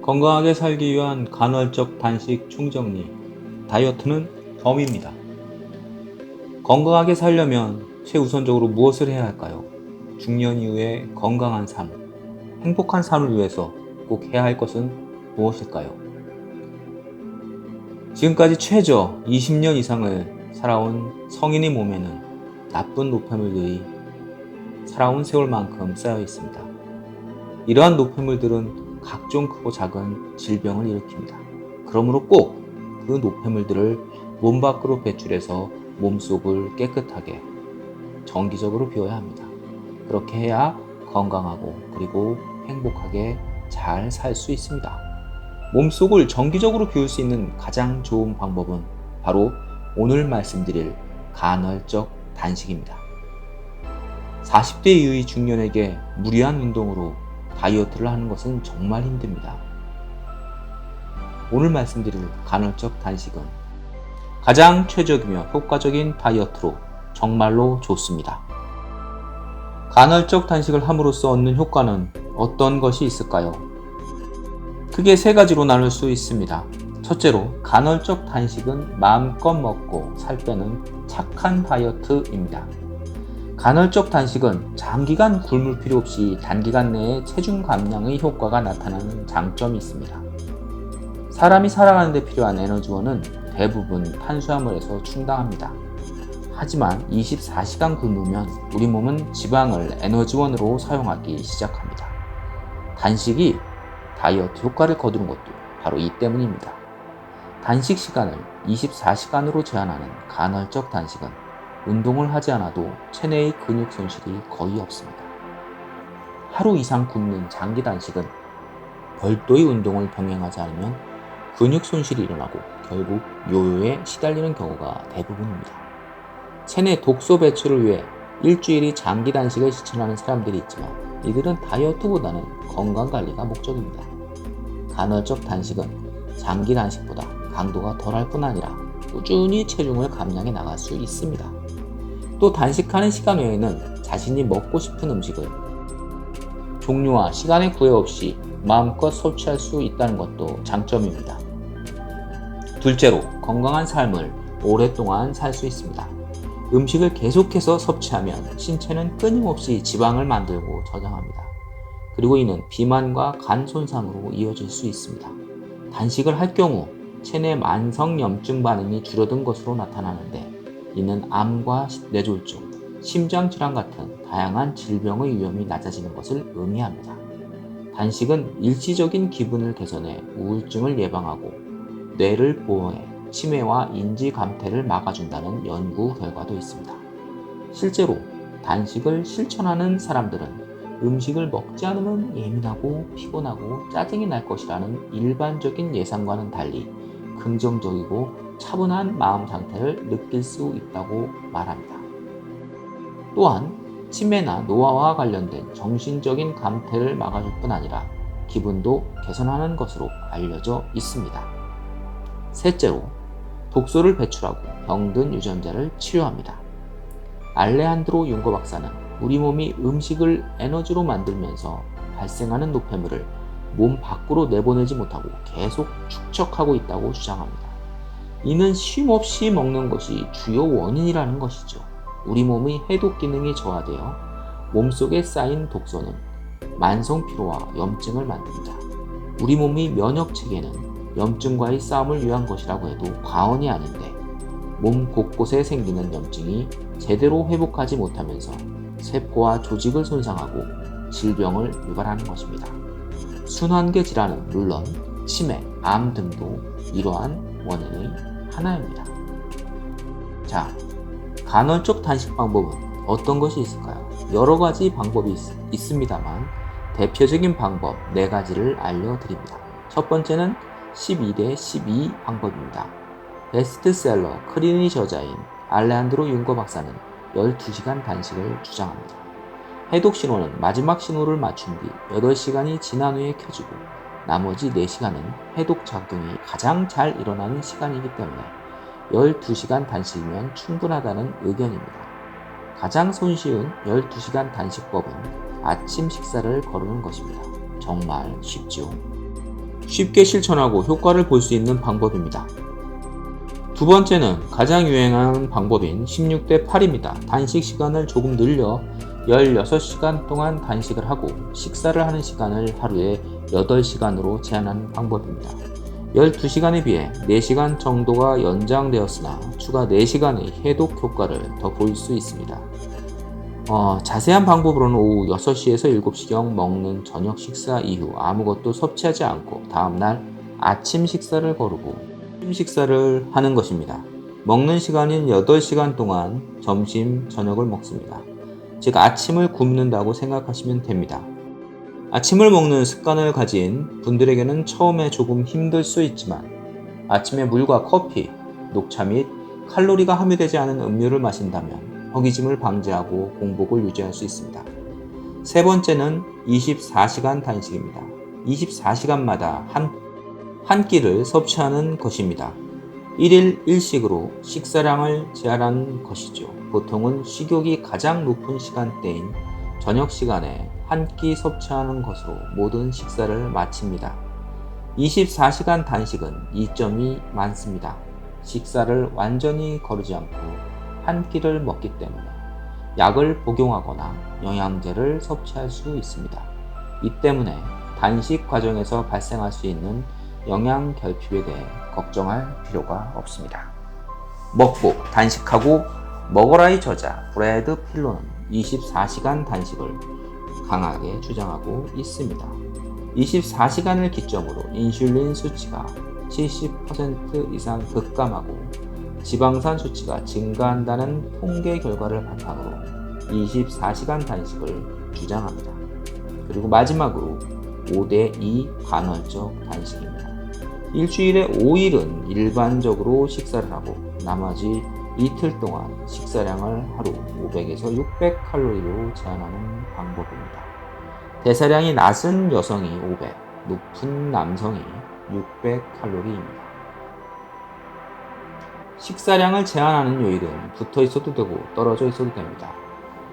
건강하게 살기 위한 간헐적 단식 충정리, 다이어트는 덤입니다. 건강하게 살려면 최우선적으로 무엇을 해야 할까요? 중년 이후의 건강한 삶, 행복한 삶을 위해서 꼭 해야 할 것은 무엇일까요? 지금까지 최저 20년 이상을 살아온 성인의 몸에는 나쁜 노폐물들이 살아온 세월만큼 쌓여 있습니다. 이러한 노폐물들은 각종 크고 작은 질병을 일으킵니다. 그러므로 꼭 그 노폐물들을 몸 밖으로 배출해서 몸속을 깨끗하게 정기적으로 비워야 합니다. 그렇게 해야 건강하고 그리고 행복하게 잘 살 수 있습니다. 몸속을 정기적으로 비울 수 있는 가장 좋은 방법은 바로 오늘 말씀드릴 간헐적 단식입니다. 40대 이후의 중년에게 무리한 운동으로 다이어트를 하는 것은 정말 힘듭니다. 오늘 말씀드릴 간헐적 단식은 가장 최적이며 효과적인 다이어트로 정말로 좋습니다. 간헐적 단식을 함으로써 얻는 효과는 어떤 것이 있을까요? 크게 세 가지로 나눌 수 있습니다. 첫째로, 간헐적 단식은 마음껏 먹고 살 빼는 착한 다이어트입니다. 간헐적 단식은 장기간 굶을 필요 없이 단기간 내에 체중 감량의 효과가 나타나는 장점이 있습니다. 사람이 살아가는 데 필요한 에너지원은 대부분 탄수화물에서 충당합니다. 하지만 24시간 굶으면 우리 몸은 지방을 에너지원으로 사용하기 시작합니다. 단식이 다이어트 효과를 거두는 것도 바로 이 때문입니다. 단식 시간을 24시간으로 제한하는 간헐적 단식은 운동을 하지 않아도 체내의 근육 손실이 거의 없습니다. 하루 이상 굶는 장기 단식은 별도의 운동을 병행하지 않으면 근육 손실이 일어나고 결국 요요에 시달리는 경우가 대부분입니다. 체내 독소 배출을 위해 일주일이 장기 단식을 실천하는 사람들이 있지만 이들은 다이어트보다는 건강관리가 목적입니다. 간헐적 단식은 장기 단식보다 강도가 덜할 뿐 아니라 꾸준히 체중을 감량해 나갈 수 있습니다. 또 단식하는 시간 외에는 자신이 먹고 싶은 음식을 종류와 시간에 구애 없이 마음껏 섭취할 수 있다는 것도 장점입니다. 둘째로, 건강한 삶을 오랫동안 살 수 있습니다. 음식을 계속해서 섭취하면 신체는 끊임없이 지방을 만들고 저장합니다. 그리고 이는 비만과 간 손상으로 이어질 수 있습니다. 단식을 할 경우 체내 만성염증 반응이 줄어든 것으로 나타나는데 이는 암과 뇌졸중, 심장질환 같은 다양한 질병의 위험이 낮아지는 것을 의미합니다. 단식은 일시적인 기분을 개선해 우울증을 예방하고 뇌를 보호해 치매와 인지 감퇴를 막아준다는 연구 결과도 있습니다. 실제로 단식을 실천하는 사람들은 음식을 먹지 않으면 예민하고 피곤하고 짜증이 날 것이라는 일반적인 예상과는 달리 긍정적이고 차분한 마음 상태를 느낄 수 있다고 말합니다. 또한 치매나 노화와 관련된 정신적인 감퇴를 막아줄 뿐 아니라 기분도 개선하는 것으로 알려져 있습니다. 셋째로, 독소를 배출하고 병든 유전자를 치료합니다. 알레한드로 융거 박사는 우리 몸이 음식을 에너지로 만들면서 발생하는 노폐물을 몸 밖으로 내보내지 못하고 계속 축적하고 있다고 주장합니다. 이는 쉼없이 먹는 것이 주요 원인이라는 것이죠. 우리 몸의 해독 기능이 저하되어 몸속에 쌓인 독소는 만성 피로와 염증을 만듭니다. 우리 몸의 면역 체계는 염증과의 싸움을 위한 것이라고 해도 과언이 아닌데 몸 곳곳에 생기는 염증이 제대로 회복하지 못하면서 세포와 조직을 손상하고 질병을 유발하는 것입니다. 순환계 질환은 물론 치매, 암 등도 이러한 원인의 하나입니다. 자, 간헐적 단식 방법은 어떤 것이 있을까요? 여러 가지 방법이 있습니다만 대표적인 방법 4가지를 알려드립니다. 첫 번째는 12대 12 방법입니다. 베스트셀러 크린의 저자인 알레한드로 융거 박사는 12시간 단식을 주장합니다. 해독 신호는 마지막 신호를 맞춘 뒤 8시간이 지난 후에 켜지고 나머지 4시간은 해독 작용이 가장 잘 일어나는 시간이기 때문에 12시간 단식이면 충분하다는 의견입니다. 가장 손쉬운 12시간 단식법은 아침 식사를 거르는 것입니다. 정말 쉽죠. 쉽게 실천하고 효과를 볼 수 있는 방법입니다. 두 번째는 가장 유행하는 방법인 16대 8입니다. 단식 시간을 조금 늘려 16시간 동안 단식을 하고 식사를 하는 시간을 하루에 8시간으로 제한하는 방법입니다. 12시간에 비해 4시간 정도가 연장되었으나 추가 4시간의 해독 효과를 더 볼 수 있습니다. 자세한 방법으로는 오후 6시에서 7시경 먹는 저녁 식사 이후 아무것도 섭취하지 않고 다음날 아침 식사를 거르고 점심 식사를 하는 것입니다. 먹는 시간인 8시간 동안 점심, 저녁을 먹습니다. 즉 아침을 굶는다고 생각하시면 됩니다. 아침을 먹는 습관을 가진 분들에게는 처음에 조금 힘들 수 있지만 아침에 물과 커피, 녹차 및 칼로리가 함유되지 않은 음료를 마신다면 허기짐을 방지하고 공복을 유지할 수 있습니다. 세 번째는 24시간 단식입니다. 24시간마다 한 끼를 섭취하는 것입니다. 1일 1식으로 식사량을 제한하는 것이죠. 보통은 식욕이 가장 높은 시간대인 저녁 시간에 한 끼 섭취하는 것으로 모든 식사를 마칩니다. 24시간 단식은 이점이 많습니다. 식사를 완전히 거르지 않고 한 끼를 먹기 때문에 약을 복용하거나 영양제를 섭취할 수 있습니다. 이 때문에 단식 과정에서 발생할 수 있는 영양 결핍에 대해 걱정할 필요가 없습니다. 먹고 단식하고 먹어라의 저자 브래드 필로는 24시간 단식을 강하게 주장하고 있습니다. 24시간을 기점으로 인슐린 수치가 70% 이상 급감하고 지방산 수치가 증가한다는 통계 결과를 바탕으로 24시간 단식을 주장합니다. 그리고 마지막으로 5대2 간헐적 단식입니다. 일주일에 5일은 일반적으로 식사를 하고 나머지 이틀 동안 식사량을 하루 500에서 600칼로리로 제한하는 방법입니다. 대사량이 낮은 여성이 500, 높은 남성이 600칼로리입니다. 식사량을 제한하는 요일은 붙어 있어도 되고 떨어져 있어도 됩니다.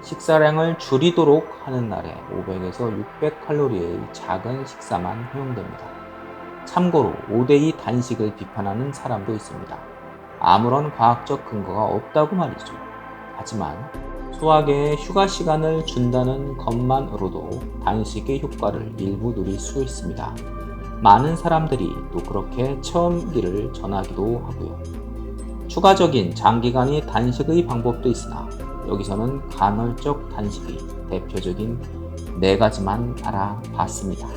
식사량을 줄이도록 하는 날에 500에서 600칼로리의 작은 식사만 허용됩니다. 참고로 5대2 단식을 비판하는 사람도 있습니다. 아무런 과학적 근거가 없다고 말이죠. 하지만 소화계에 휴가 시간을 준다는 것만으로도 단식의 효과를 일부 누릴 수 있습니다. 많은 사람들이 또 그렇게 체험기를 전하기도 하고요. 추가적인 장기간의 단식의 방법도 있으나 여기서는 간헐적 단식의 대표적인 4가지만 알아봤습니다.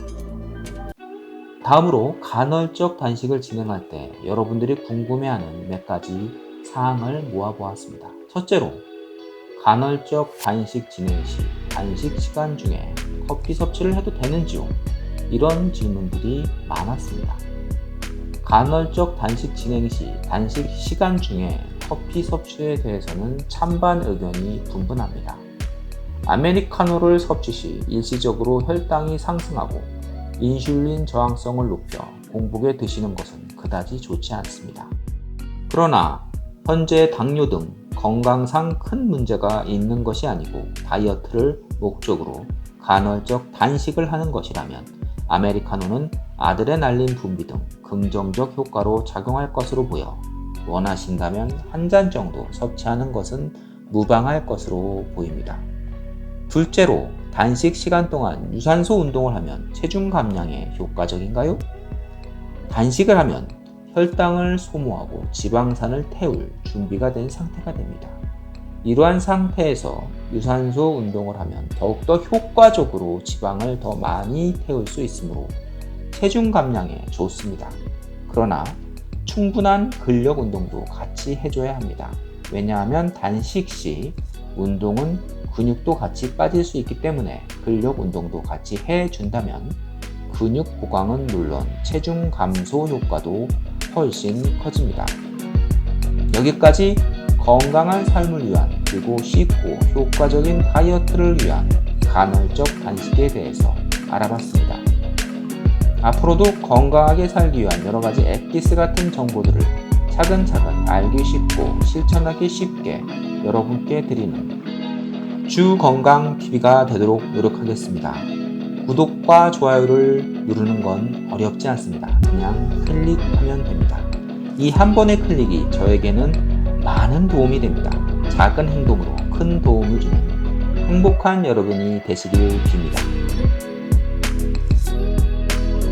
다음으로 간헐적 단식을 진행할 때 여러분들이 궁금해하는 몇 가지 사항을 모아보았습니다. 첫째로, 간헐적 단식 진행 시 단식 시간 중에 커피 섭취를 해도 되는지요? 이런 질문들이 많았습니다. 간헐적 단식 진행 시 단식 시간 중에 커피 섭취에 대해서는 찬반 의견이 분분합니다. 아메리카노를 섭취 시 일시적으로 혈당이 상승하고 인슐린 저항성을 높여 공복에 드시는 것은 그다지 좋지 않습니다. 그러나 현재 당뇨 등 건강상 큰 문제가 있는 것이 아니고 다이어트를 목적으로 간헐적 단식을 하는 것이라면 아메리카노는 아드레날린 분비 등 긍정적 효과로 작용할 것으로 보여 원하신다면 한 잔 정도 섭취하는 것은 무방할 것으로 보입니다. 둘째로, 단식 시간 동안 유산소 운동을 하면 체중 감량에 효과적인가요? 단식을 하면 혈당을 소모하고 지방산을 태울 준비가 된 상태가 됩니다. 이러한 상태에서 유산소 운동을 하면 더욱더 효과적으로 지방을 더 많이 태울 수 있으므로 체중 감량에 좋습니다. 그러나 충분한 근력 운동도 같이 해줘야 합니다. 왜냐하면 단식 시 운동은 근육도 같이 빠질 수 있기 때문에 근력 운동도 같이 해준다면 근육 보강은 물론 체중 감소 효과도 훨씬 커집니다. 여기까지 건강한 삶을 위한 그리고 쉽고 효과적인 다이어트를 위한 간헐적 단식에 대해서 알아봤습니다. 앞으로도 건강하게 살기 위한 여러가지 엑기스 같은 정보들을 차근차근 알기 쉽고 실천하기 쉽게 여러분께 드리는 주건강TV가 되도록 노력하겠습니다. 구독과 좋아요를 누르는 건 어렵지 않습니다. 그냥 클릭하면 됩니다. 이 한 번의 클릭이 저에게는 많은 도움이 됩니다. 작은 행동으로 큰 도움을 주는 행복한 여러분이 되시길 빕니다.